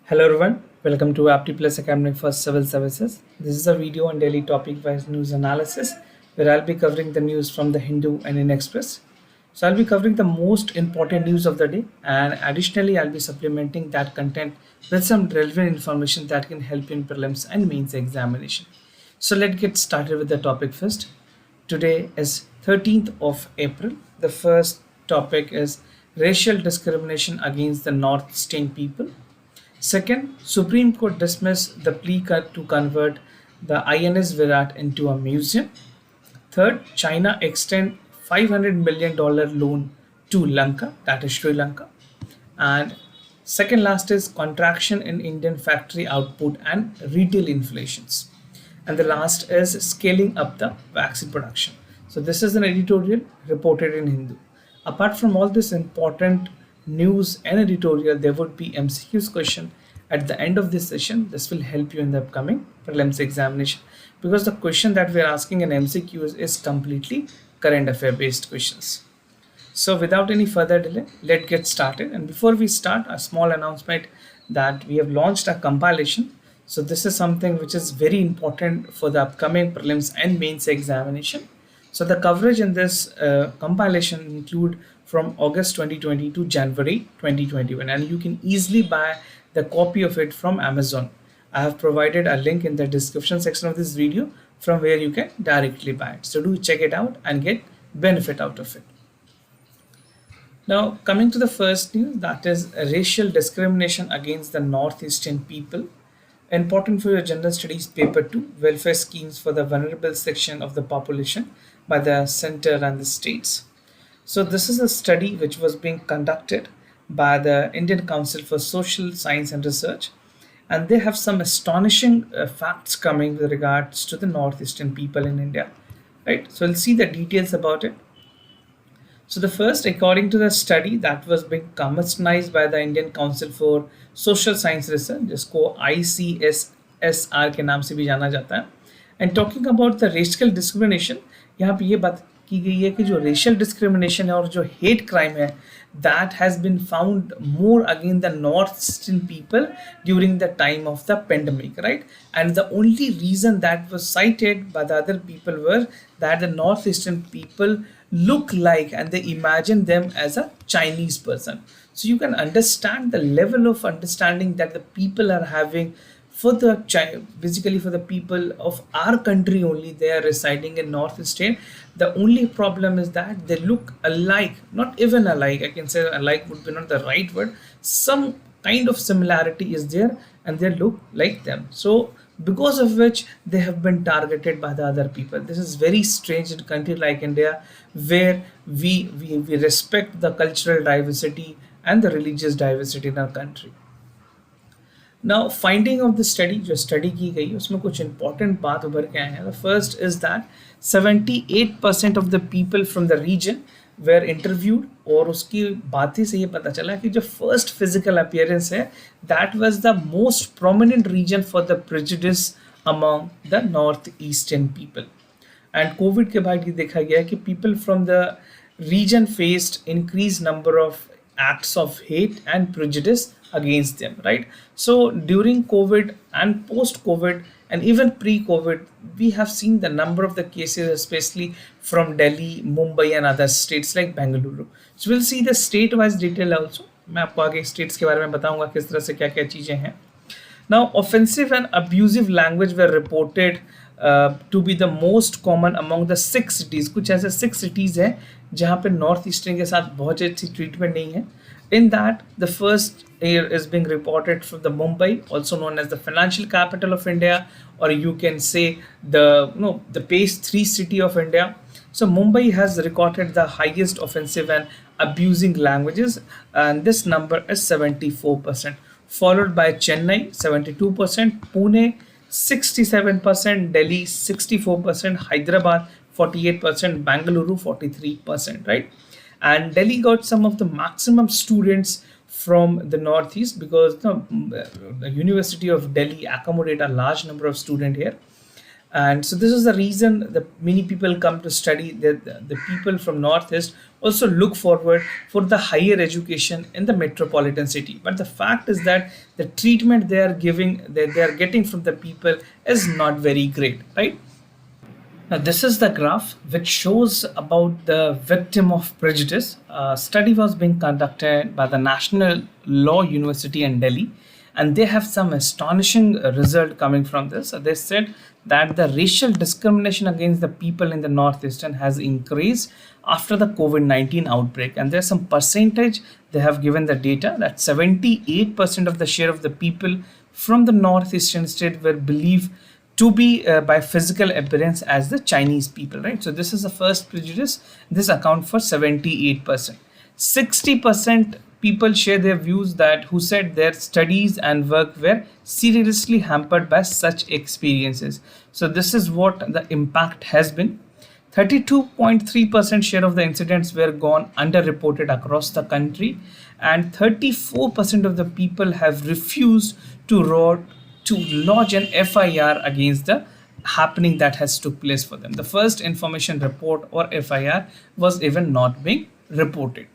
Hello everyone, welcome to Apti Plus Academy for Civil Services. This is a video on daily topic-wise news analysis where I'll be covering the news from the Hindu and Indian Express. So I'll be covering the most important news of the day, and additionally I'll be supplementing that content with some relevant information that can help in prelims and mains examination. So let's get started with the topic first. Today is 13th of April. The first topic is racial discrimination against the North Eastern people. Second, Supreme Court dismissed the plea to convert the INS Virat into a museum. Third, China extend $500 million loan to Lanka, that is Sri Lanka. And second last is contraction in Indian factory output and retail inflations. And the last is scaling up the vaccine production. So this is an editorial reported in Hindu. Apart from all this important news and editorial, there would be MCQs question at the end of this session. This will help you in the upcoming prelims examination because the question that we are asking in MCQs is completely current affair based questions. So without any further delay, let's get started. And before we start, a small announcement that we have launched a compilation. So this is something which is very important for the upcoming prelims and mains examination. So the coverage in this compilation include from August 2020 to January 2021, and you can easily buy the copy of it from Amazon. I have provided a link in the description section of this video from where you can directly buy it. So do check it out and get benefit out of it. Now coming to the first news, that is racial discrimination against the Northeastern people. Important for your general studies paper 2, welfare schemes for the vulnerable section of the population by the center and the states. So this is a study which was being conducted by the Indian Council for Social Science and Research, and they have some astonishing facts coming with regards to the Northeastern people in India. Right, so we'll see the details about it. So the first, according to the study that was being commissioned by the Indian Council for Social Science Research, जिसको ICSSR के नाम से भी जाना जाता है, and talking about the racial discrimination, यहाँ पे ये बात की गई है कि जो racial discrimination है और जो hate crime है, that has been found more against the Northeastern people during the time of the pandemic, right? And the only reason that was cited by the other people were that the Northeastern people look like and they imagine them as a Chinese person. So you can understand the level of understanding that the people are having for the basically for the people of our country only. They are residing in Northeastern. The only problem is that they look alike, not even alike. I can say alike would be not the right word. Some kind of similarity is there and they look like them. So because of which they have been targeted by the other people. This is very strange in a country like India where we respect the cultural diversity and the religious diversity in our country. Now finding of the study, जो study की गई उसमें कुछ important बात उभर के आए हैं. The first is that 78% of the people from the region were interviewed, और उसकी बातें से ये पता चला कि जो first physical appearance है that was the most prominent region for the prejudice among the northeastern people. And COVID के बाद ये देखा गया कि people from the region faced increased number of acts of hate and prejudice against them, right? So during COVID and post COVID and even pre-COVID, we have seen the number of the cases, especially from Delhi, Mumbai and other states like Bengaluru. So we'll see the state-wise detail also. मैं आपको आगे states के बारे में बताऊंगा किस तरह से क्या-क्या चीजें हैं. Now, offensive and abusive language were reported to be the most common among the 6 cities. कुछ ऐसे 6 cities हैं जहाँ पे नॉर्थ ईस्टर्न के साथ बहुत अच्छी ट्रीटमेंट नहीं है. In that, the first year is being reported from the Mumbai, also known as the financial capital of India, or you can say the pace 3 city of India. So Mumbai has recorded the highest offensive and abusing languages, and this number is 74%, followed by Chennai 72%, Pune 67%, Delhi 64%, Hyderabad 48%, Bangalore 43%, right? And Delhi got some of the maximum students from the northeast because the University of Delhi accommodate a large number of students here. And so this is the reason that many people come to study. The people from Northeast also look forward for the higher education in the metropolitan city. But the fact is that the treatment they are giving, that they are getting from the people, is not very great, right? Now, this is the graph which shows about the victim of prejudice. A study was being conducted by the National Law University in Delhi, and they have some astonishing result coming from this. So they said that the racial discrimination against the people in the Northeastern has increased after the COVID-19 outbreak. And there's some percentage they have given the data that 78% of the share of the people from the Northeastern state were believed to be by physical appearance as the Chinese people, right? So this is the first prejudice. This account for 78%. 60% people share their views that who said their studies and work were seriously hampered by such experiences. So this is what the impact has been. 32.3% share of the incidents were gone underreported across the country, and 34% of the people have refused to lodge an FIR against the happening that has took place for them. The first information report or FIR was even not being reported.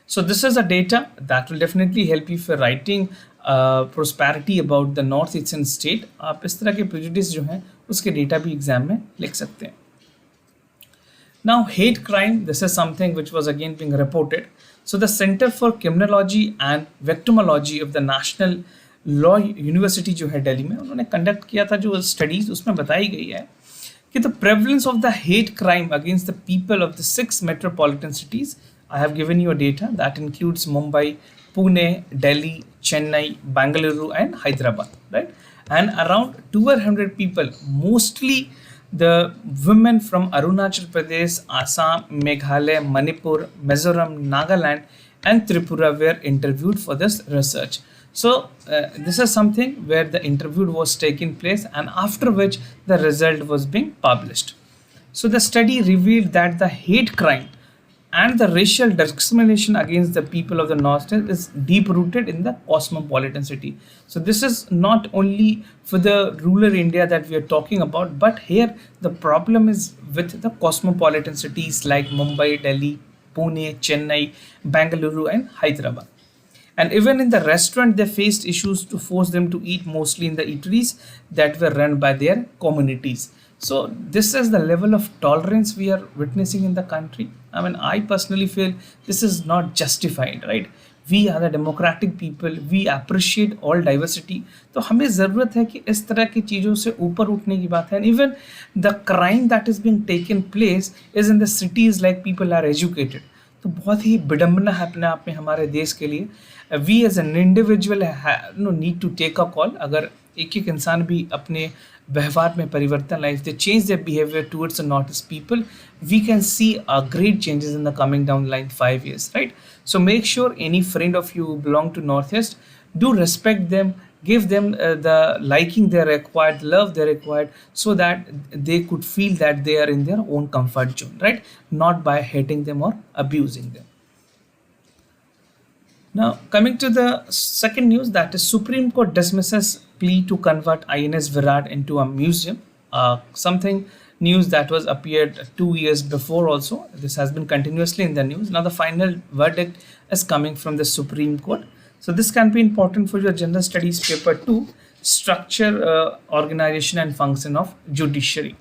So this is a data that will definitely help you for writing prosperity about the North Eastern state. आप इस तरह के prejudice जो हैं उसके data भी exam में लिख सकते हैं. Now, hate crime, this is something which was again being reported. So the Center for Criminology and Victimology of the National Law University जो है दिल्ली में, उन्होंने कंडक्ट किया था जो स्टडीज, उसमें बताई गई है कि the prevalence of the hate crime against the people of the 6 metropolitan cities, I have given you a data that includes Mumbai, Pune, Delhi, Chennai, Bangalore and Hyderabad, right? And around 200 people, mostly the women from Arunachal Pradesh, Assam, Meghalaya, Manipur, Mizoram, Nagaland and Tripura were interviewed for this research. So this is something where the interview was taking place and after which the result was being published. So the study revealed that the hate crime and the racial discrimination against the people of the North is deep rooted in the cosmopolitan city. So this is not only for the rural India that we are talking about, but here the problem is with the cosmopolitan cities like Mumbai, Delhi, Pune, Chennai, Bangalore and Hyderabad. And even in the restaurant, they faced issues to force them to eat mostly in the eateries that were run by their communities. So this is the level of tolerance we are witnessing in the country. I mean, I personally feel this is not justified, right? We are the democratic people. We appreciate all diversity. तो हमें ज़रूरत है कि इस तरह की चीज़ों से ऊपर उठने की बात है. And even the crime that is being taken place is in the cities like people are educated. तो बहुत ही विडम्बना है अपने आप में हमारे देश के लिए. We as an individual need to take a call. अगर एक एक इंसान भी अपने व्यवहार में परिवर्तन लाए, they change their behaviour towards the north east people, we can see a great changes in the coming down line 5 years, right? So make sure any friend of you who belong to Northeast, do respect them, give them the liking they required, love they required, so that they could feel that they are in their own comfort zone, right? Not by hating them or abusing them. Now, coming to the second news, that is Supreme Court dismisses plea to convert INS Virat into a museum. Something news that was appeared 2 years before also. This has been continuously in the news. Now the final verdict is coming from the Supreme Court. So this can be important for your general studies paper 2, structure, organization and function of judiciary.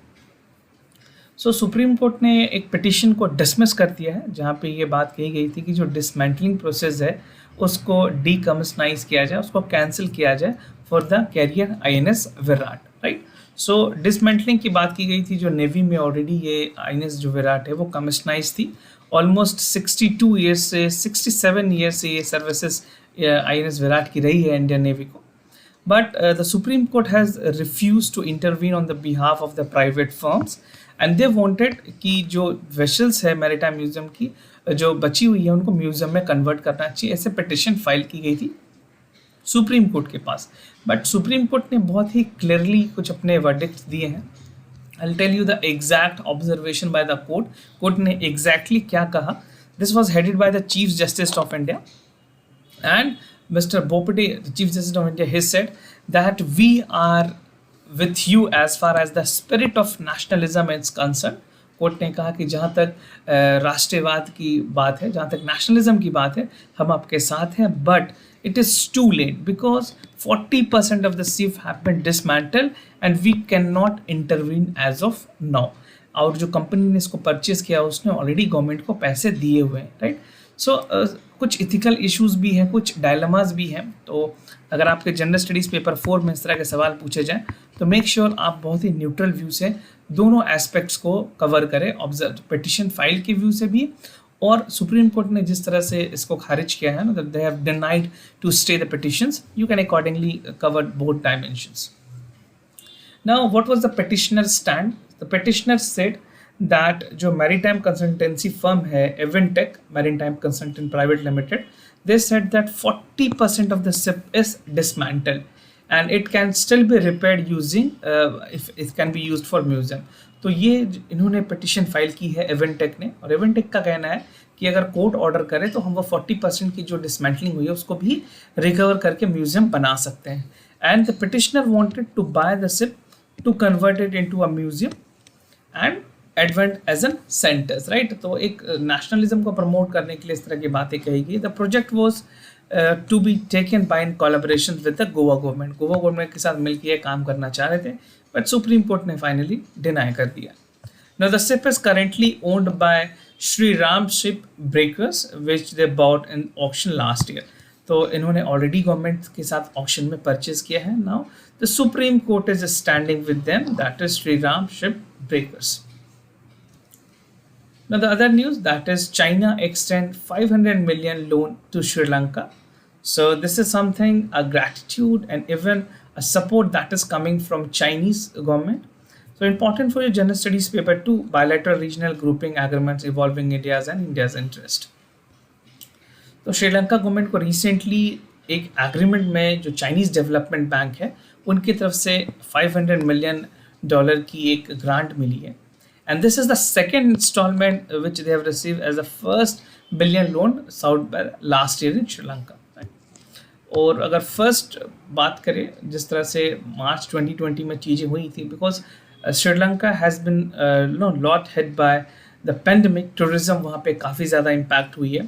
So supreme Court ने एक petition को dismiss कर दिया है जहाँ पे ये बात कही गई थी कि जो डिसमेंटलिंग प्रोसेस है उसको डीकमिशनाइज किया जाए, उसको कैंसिल किया जाए for the carrier INS Viraat, right? So dismantling की बात की गई थी. जो नेवी में ऑलरेडी ये INS जो विराट है वो कमिशनाइज थी. ऑलमोस्ट 62 ईयर्स से 67 ईयर्स से ये सर्विसेज INS विराट की रही है इंडियन नेवी को. But the Supreme Court has refused to intervene on the behalf of the private firms, and they wanted कि जो vessels है maritime museum की जो बची हुई है उनको म्यूजियम में कन्वर्ट करना चाहिए. ऐसे पिटिशन फाइल की गई थी सुप्रीम कोर्ट के पास. बट सुप्रीम कोर्ट ने बहुत ही क्लियरली कुछ अपने वर्डिक्ट दिए हैं. I'll tell you the exact observation by the court. Court ने exactly क्या कहा. This was headed by the Chief Justice of India, and Mr. Bopade, the Chief Justice of India, he said that we are with you as far as the spirit of nationalism is concerned. Court ने कहा कि जहाँ तक राष्ट्रवाद की बात है, जहाँ तक नेशनलिज्म की बात है, हम आपके साथ हैं, but it is too late because 40% of the SIF have been dismantled and we cannot intervene as of now. और जो कंपनी ने इसको परचेज किया उसने ऑलरेडी गवर्नमेंट को पैसे दिए हुए हैं, राइट. सो कुछ इथिकल इश्यूज भी हैं, कुछ डायलेमास भी हैं. तो अगर आपके जनरल स्टडीज़ पेपर 4 में इस तरह के सवाल पूछे जाएं तो मेक श्योर आप बहुत ही न्यूट्रल व्यू से दोनों एस्पेक्ट्स को कवर करें. ऑब्जर्व पिटिशन फाइल के व्यू से भी, और सुप्रीम कोर्ट ने जिस तरह से इसको खारिज किया है ना, they have denied to stay the petitions, you can accordingly cover both dimensions. Now what was the petitioner stand? The petitioner said that जो मैरीटाइम कंसल्टेंसी फर्म है Aventek Maritime Consultant Private Limited, they said that 40% of the SIP is dismantled and it can still be repaired using if it can be used for museum. तो ये इन्होंने petition file की है एवेंटेक ने, और एवेंटेक का कहना है कि अगर कोर्ट ऑर्डर करे तो हम वो 40% की जो डिसमेंटलिंग हुई है उसको भी रिकवर करके म्यूजियम बना सकते हैं. And the petitioner wanted to buy the ship to convert it into a museum and advent as an centres, right. तो एक नेशनलिज्म को प्रमोट करने के लिए इस तरह की बातें कही गई. The project was to be taken by in collaboration with the Goa government. Goa government के साथ मिलकर ये काम करना चाह रहे थे, बट सुप्रीम कोर्ट ने फाइनली डिनाई कर दिया. Now the ship is currently owned by Shri Ram ship breakers which they bought in auction last year. तो इन्होंने ऑलरेडी गवर्नमेंट के साथ ऑक्शन में परचेज किया है. Now the supreme court is standing with them, that is Shri Ram ship breakers. Now the other news, that is China extend 500 million loan to Sri Lanka. So this is something, a gratitude and even a support that is coming from Chinese government. So important for your general studies paper 2, bilateral regional grouping agreements involving India's and India's interest. तो Sri Lanka government को recently एक agreement में जो Chinese development bank है उनकी तरफ से $500 million की एक ग्रांट मिली है. And this is the second installment which they have received as the first billion loan south by last year in Sri Lanka. और अगर फर्स्ट बात करें जिस तरह से मार्च 2020 में चीज़ें हुई थी, because Sri Lanka has been lot hit by the pandemic, tourism वहाँ पे काफ़ी ज़्यादा इम्पैक्ट हुई है.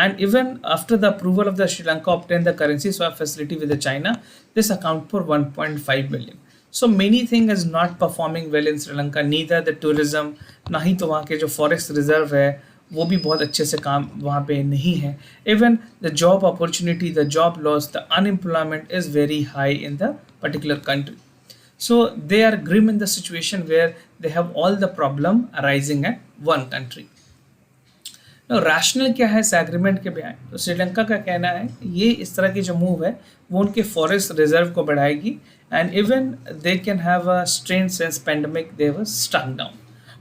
And even after the approval of the Sri Lanka obtained the currency swap facility with the China, this account for 1.5 billion. So many things is not performing well in Sri Lanka, neither the tourism, ना ही तो वहाँ के जो forest reserve है वो भी बहुत अच्छे से काम वहाँ पे नहीं है. Even the job opportunity, the job loss, the unemployment is very high in the particular country. So they are grim in the situation where they have all the problem arising at one country. Now, rational क्या है इस agreement के बयान? तो श्रीलंका का कहना है ये इस तरह की जो मूव है वो उनके फॉरेस्ट रिजर्व को बढ़ाएगी, and even they can have a strain since pandemic they were stuck down.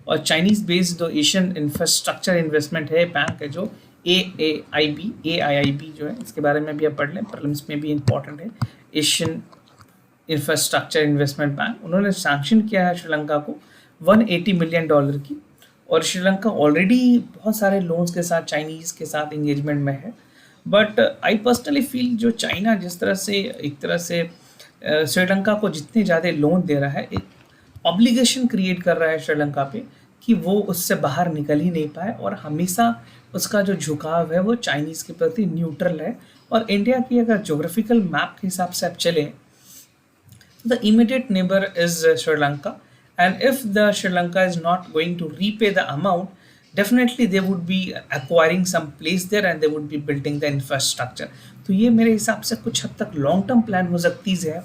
और चाइनीज बेस्ड जो एशियन इंफ्रास्ट्रक्चर इन्वेस्टमेंट है बैंक है जो AIIB जो है, इसके बारे में भी आप पढ़ लें, प्रीलिम्स में भी इंपॉर्टेंट है. एशियन इंफ्रास्ट्रक्चर इन्वेस्टमेंट बैंक, उन्होंने सैंक्शन किया है श्रीलंका को $180 million की. और श्रीलंका ऑलरेडी बहुत सारे लोन्स के साथ चाइनीज़ के साथ इंगेजमेंट में है. बट आई पर्सनली फील जो चाइना जिस तरह से एक तरह से श्रीलंका को जितने ज़्यादा लोन दे रहा है, एक ऑब्लिगेशन क्रिएट कर रहा है श्रीलंका पे कि वो उससे बाहर निकल ही नहीं पाए, और हमेशा उसका जो झुकाव है वो चाइनीज़ के प्रति न्यूट्रल है. और इंडिया की अगर जोग्राफिकल मैप के हिसाब से आप चले, the immediate neighbour is Sri Lanka. And if the Sri Lanka is not going to repay the amount, definitely they would be acquiring some place there and they would be building the infrastructure. तो ये मेरे हिसाब से कुछ हद तक long term plan हो सकती है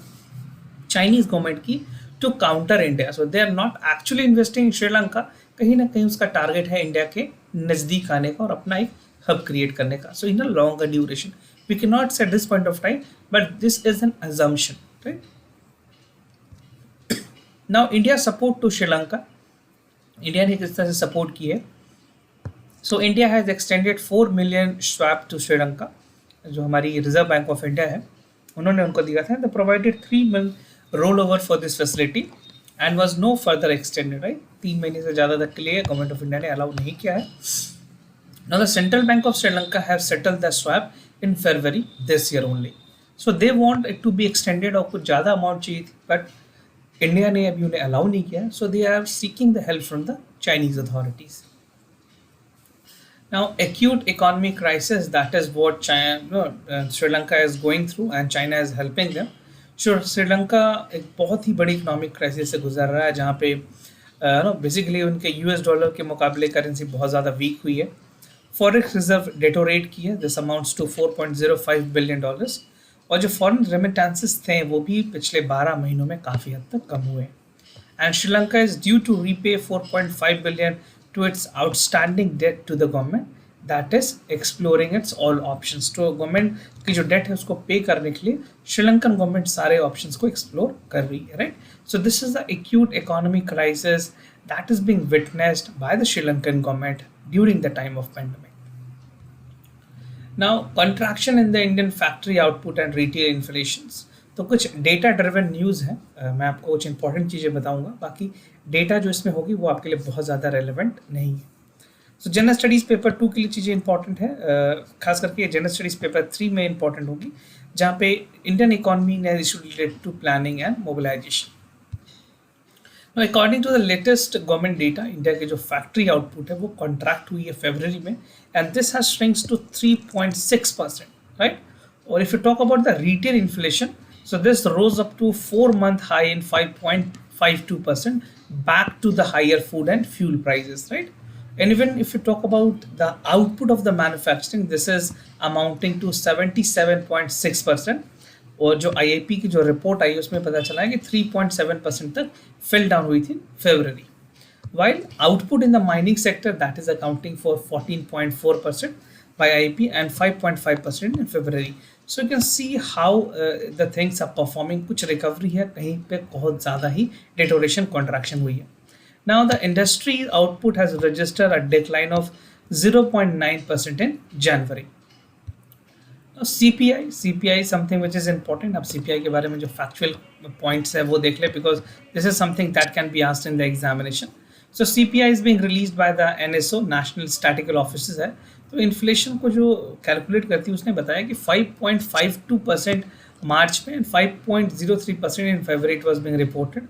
चाइनीज गवर्नमेंट की to counter India. So they are not actually investing in Sri Lanka, कहीं ना कहीं उसका टारगेट है इंडिया के नज़दीक आने का और अपना एक हब क्रिएट करने का. So in a longer duration we can not say this point of time, but this is an assumption, right. Now India support to Sri Lanka, India ने किस तरह से सपोर्ट की है. So India has extended 4 million swap to Sri Lanka, जो हमारी reserve bank of India है उन्होंने उनको दिया था. The provided 3 month roll over for this facility and was no further extended, right. 3 महीने से ज़्यादा तक के लिए गवर्नमेंट ऑफ इंडिया ने अलाउ नहीं किया है. Now the Central Bank of Sri Lanka have settled the swap in February this year only. So they want it to be extended, और कुछ ज़्यादा अमाउंट चाहिए थी, बट इंडिया ने अभी उन्हें अलाउ नहीं किया, so they are seeking the help from the Chinese authorities. Now, acute economic crisis, that is what China, no, Sri Lanka is going through and China is helping them. Sure, Sri Lanka एक बहुत ही बड़ी economic crisis से गुजर रहा है जहाँ पे no basically उनके यूएस डॉलर के मुकाबले करेंसी बहुत ज़्यादा वीक हुई है. फॉरेक्स रिजर्व डेटोरेट की है, दिस अमाउंट्स टू $4.05 बिलियन. और जो फॉरेन रेमिटेंसेस थे वो भी पिछले 12 महीनों में काफ़ी हद तक कम हुए. And Sri Lanka is due to repay 4.5 billion to its outstanding debt to the government, that is exploring its all options. तो गवर्नमेंट की जो डेट है उसको पे करने के लिए श्रीलंकन गवर्नमेंट सारे ऑप्शंस को एक्सप्लोर कर रही है, right. So this is the acute economic crisis that is being witnessed by the Sri Lankan government during the time of pandemic. Now, contraction in the Indian factory output and retail inflations. तो कुछ data driven news है, मैं आपको कुछ important चीज़ें बताऊंगा, बाकी data जो इसमें होगी वो आपके लिए बहुत ज़्यादा रेलेवेंट नहीं है. सो जनरल स्टडीज़ पेपर 2 के लिए चीज़ें इंपॉर्टेंट है, खास करके जनरल स्टडीज़ पेपर 3 में इंपॉर्टेंट होगी जहाँ पे इंडियन इकोनॉमी ने issue related to planning and mobilisation. According to the latest government data, India के जो फैक्ट्री आउटपुट है वो कॉन्ट्रैक्ट हुई है फरवरी में and this has shrinks to 3.6%, right. और if you talk about the retail inflation, so this rose up to 4-month high in 5.52%, back to the higher food and fuel prices, right. And even if you talk about the output of the manufacturing, this is amounting to 77.6%. और जो IIP की जो report आई उसमें पता चला है कि 3.7% तक फिल डाउन हुई थी फरवरी. While output in the mining sector, that is accounting for 14.4% by IIP and 5.5% in February. So you can see how the things are performing. कुछ रिकवरी है, कहीं पे बहुत ज़्यादा ही डिटोरेशन कॉन्ट्रैक्शन हुई है. Now the industry output has registered a decline of 0.9% in January. Now CPI is something which is important. अब CPI के बारे में जो factual points है वो देख ले, because this is something that can be asked in the examination. So CPI is being released by the NSO, National Statistical Office है. तो इन्फ्लेशन को जो कैलकुलेट करती है उसने बताया कि 5.52% मार्च में and 5.03% in February it was being reported.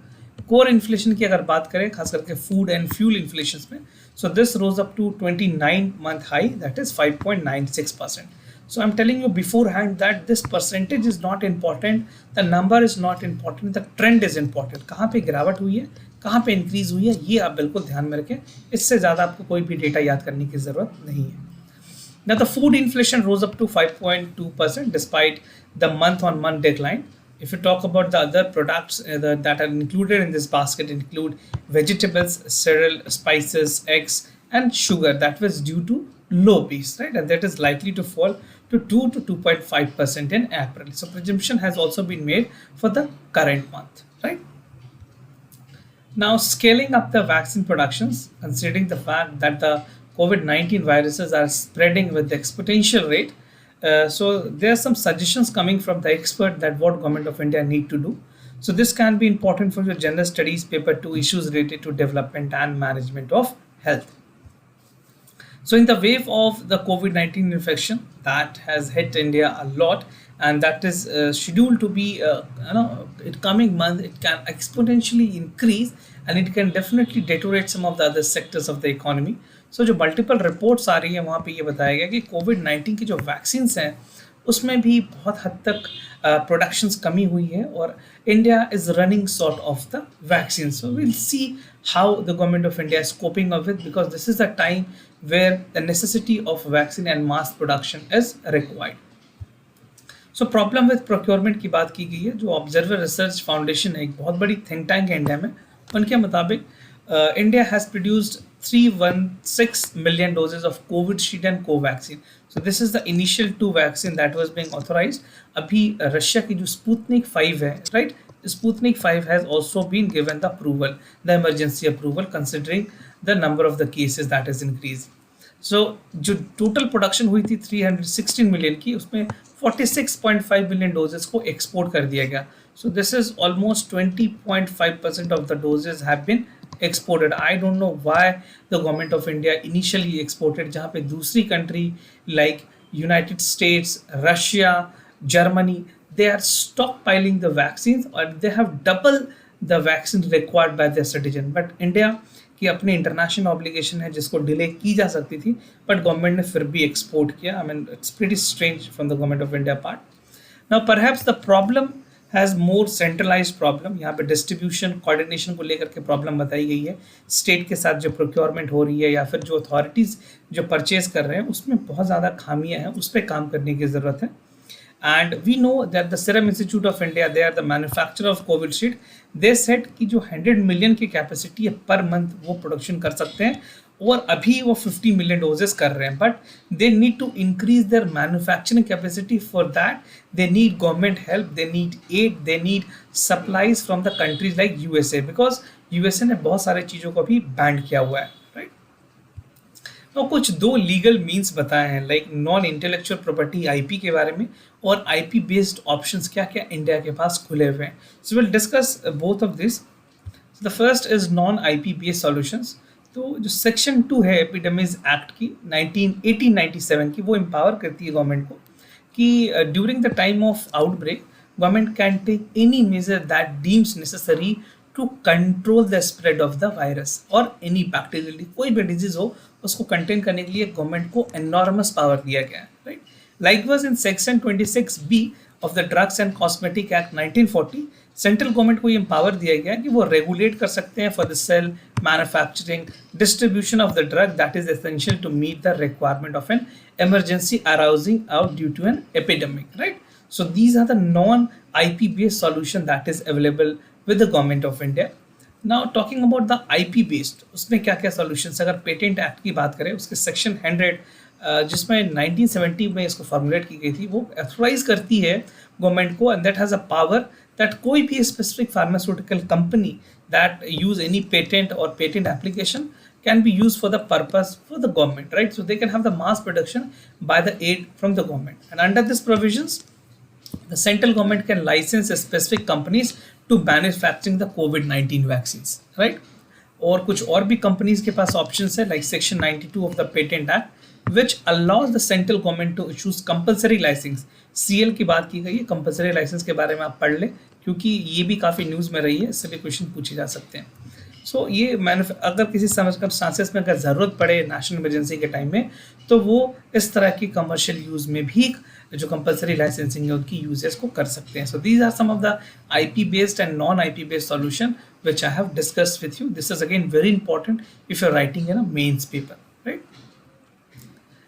Core inflation की अगर बात करें खास करके फूड एंड फ्यूल इन्फ्लेशन में, so this rose up to 29 month high, that is 5.96%. So I'm telling you beforehand that this percentage is not important, the number is not important, the trend is important. कहाँ पे गिरावट हुई है, कहाँ पे increase हुई है, ये आप बिल्कुल ध्यान में रखें. इससे ज़्यादा आपको कोई भी डेटा याद करने की ज़रूरत नहीं है. Now the food inflation rose up to 5.2% despite the month-on-month decline. If you talk about the other products that are included in this basket include vegetables, cereal, spices, eggs, and sugar. That was due to low base, right? And that is likely to fall to 2 to 2.5% in April. So presumption has also been made for the current month, right? Now scaling up the vaccine productions, considering the fact that the COVID-19 viruses are spreading with exponential rate. So there are some suggestions coming from the expert that what government of India need to do. So this can be important for your general studies paper 2 issues related to development and management of health. So in the wave of the COVID-19 infection that has hit India a lot, and that is scheduled to be in coming month, it can exponentially increase and it can definitely deteriorate some of the other sectors of the economy. So जो multiple reports आ रही है वहाँ पे ये बताया गया कि कोविड-19 की जो वैक्सीन्स हैं उसमें भी बहुत हद तक प्रोडक्शंस कमी हुई है और India is running sort of the vaccine. So will see how the government of India is coping up with, because this is the time where the necessity of vaccine and mass production is required. So problem with procurement की बात की गई है. जो observer research foundation है, एक बहुत बड़ी थिंक टैंक है इंडिया में, उनके मुताबिक India has produced 316 million doses of Covishield and Covaxin. So this is the initial 2 vaccine that was being authorized. अभी रशिया की जो Sputnik 5 है, right? Sputnik 5 has also been given the approval, the emergency approval, considering the number of the cases that is increased. So जो total production हुई थी 316 million की, उसमें 46.5 million doses को export कर दिया गया. So this is almost 20.5% of the doses have been exported. I don't know why the government of India initially exported, जहाँ पे दूसरी country like United States, Russia, Germany, they are stockpiling the vaccines or they have double the vaccine required by the citizen. But India की अपनी international obligation है जिसको delay की जा सकती थी, बट गवर्नमेंट ने फिर भी एक्सपोर्ट किया। I mean it's pretty strange from the government of India part. Now perhaps the problem has more centralised problem. यहाँ पे डिस्ट्रीब्यूशन कोऑर्डिनेशन को लेकर के प्रॉब्लम बताई गई है। स्टेट के साथ जो प्रोक्योरमेंट हो रही है या फिर जो अथॉरिटीज़ जो परचेज कर रहे हैं उसमें बहुत ज़्यादा खामियां हैं, उस पर काम करने की ज़रूरत है। And we know that the Serum Institute of India, they are the manufacturer of Covishield. They said कि जो 100 मिलियन की कैपेसिटी है पर मंथ वो प्रोडक्शन कर सकते हैं, और अभी वो 50 मिलियन डोजेस कर रहे हैं, but they need to increase their manufacturing capacity. For that they need government help, they need aid, they need supplies from the countries like USA, because USA ने बहुत सारे चीज़ों को अभी बैन किया हुआ है, राइट। और कुछ दो लीगल मीन्स बताए हैं, like non intellectual property IP के बारे में, और आईपी बेस्ड ऑप्शंस क्या क्या इंडिया के पास खुले हुए हैं। So will discuss both of this. The first is non IP based solutions. तो जो सेक्शन 2 है एपिडेमिक्स एक्ट की 1897 की, वो एम्पावर करती है गवर्नमेंट को कि during the time of outbreak government can take any measure that deems necessary to control the spread of the virus और एनी बैक्टीरियल, कोई भी डिजीज हो उसको कंटेन करने के लिए गवर्नमेंट को एनॉर्मस पावर दिया गया है, right. Likewise in section 26B of the drugs and cosmetic act 1940 central government को ये पावर दिया गया कि वो रेगुलेट कर सकते हैं for the sale manufacturing distribution of the drug that is essential to meet the requirement of an emergency arising out due to an epidemic, right? So these are the non-IP based solution that is available with the government of India. Now talking about the IP based, उसमें क्या क्या solutions, अगर patent act की बात करें उसके section 100 जिसमें 1970 में इसको फॉर्मुलेट की गई थी, वो ऑथोराइज करती है गवर्नमेंट को, and that has a power that कोई भी specific pharmaceutical company that use any patent और patent application can be used for the purpose for the government, right? So they can have the mass production by the aid from the government, and under these provisions the central government can license specific companies to manufacturing the COVID-19 vaccines, right? और कुछ और भी companies के पास options है, like section 92 of the patent act which allows the central government to issues compulsory licence. CL की बात की गई है, कंपल्सरी लाइसेंस के बारे में आप पढ़ लें क्योंकि ये भी काफ़ी न्यूज़ में रही है, इससे भी क्वेश्चन पूछे जा सकते हैं। सो ये अगर किसी सर्कमस्टांसेस में अगर ज़रूरत पड़े नेशनल इमरजेंसी के टाइम में, तो वो इस तरह की कमर्शियल यूज़ में भी जो कंपल्सरी लाइसेंसिंग है उनकी यूजेस को कर सकते हैं। So these are some of the IP based and non IP based solution which I have discussed with you. This is again very important if you're writing in a mains paper, right?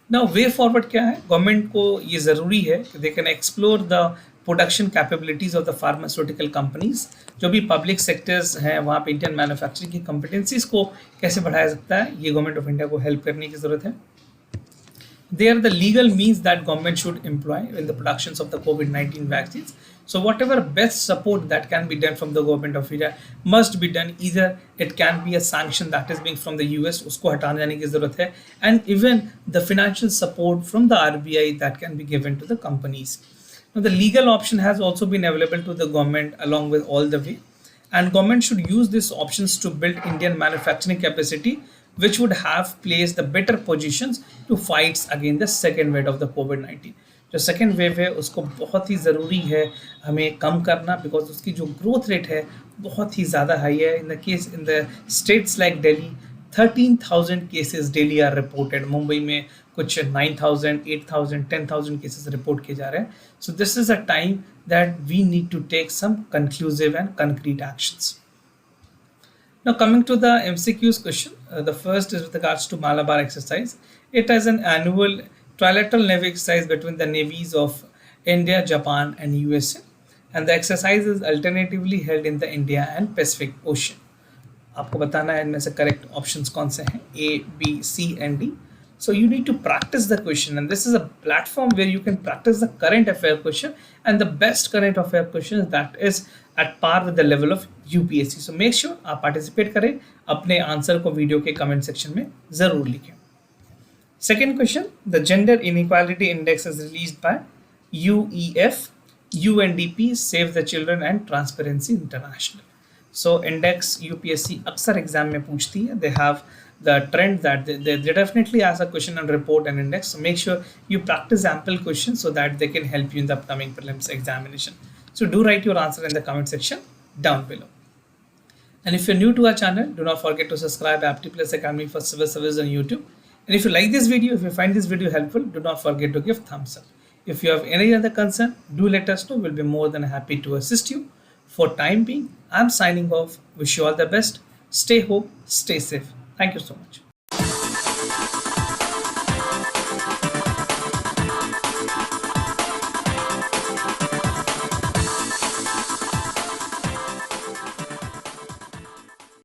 Now way forward क्या है, government को ये ज़रूरी है कि they can explore the production capabilities of the pharmaceutical companies। जो भी public sectors हैं वहाँ पे इंडियन मैन्युफैक्चरिंग की कम्पिटेंसीज को कैसे बढ़ाया सकता है, ये गवर्नमेंट ऑफ इंडिया को हेल्प करने की ज़रूरत है। They are the legal means that government should employ in the productions of the COVID-19 vaccines. So whatever best support that can be done from the government of India must be done. Either it can be a sanction that is being from the US, उसको हटाने जाने की ज़रूरत है, and even the financial support from the RBI that can be given to the companies. Now the legal option has also been available to the government along with all the way, and government should use these options to build Indian manufacturing capacity, which would have placed the better positions to fight against the second wave of the COVID-19. जो second wave है उसको बहुत ही ज़रूरी है हमें कम करना, because उसकी जो ग्रोथ रेट है बहुत ही ज़्यादा हाई है। In the states like Delhi 13,000 cases daily R reported, Mumbai में कुछ 9,000, 8,000, 10,000 केसेस रिपोर्ट किए जा रहे हैं। So this is a time that we need to take some conclusive and concrete actions. Now coming to the MCQs question, the first is with regards to Malabar exercise. It is an annual trilateral navy exercise between the navies of India, Japan and USA, and the exercise is alternatively held in the India and Pacific Ocean. आपको बताना है इनमें से correct options कौन से हैं, A, B, C and D. So you need to practice the question, and this is a platform where you can practice the current affair question, and the best current affair question that is at par with the level of UPSC. So make sure आप participate करें, अपने answer को video के comment section में ज़रूर लिखें। Second question, the Gender Inequality Index is released by UEF, UNDP, Save the Children and Transparency International. So index UPSC अक्सर exam में पूछती है, they have the trend that they definitely ask a question and report an index. So make sure you practice ample questions so that they can help you in the upcoming prelims examination. So do write your answer in the comment section down below. And if you're new to our channel, do not forget to subscribe Apti Plus Academy for Civil Service on YouTube. And if you like this video, if you find this video helpful, do not forget to give thumbs up. If you have any other concern, do let us know. We'll be more than happy to assist you. For time being, I'm signing off. Wish you all the best. Stay home, stay safe. Thank you so much.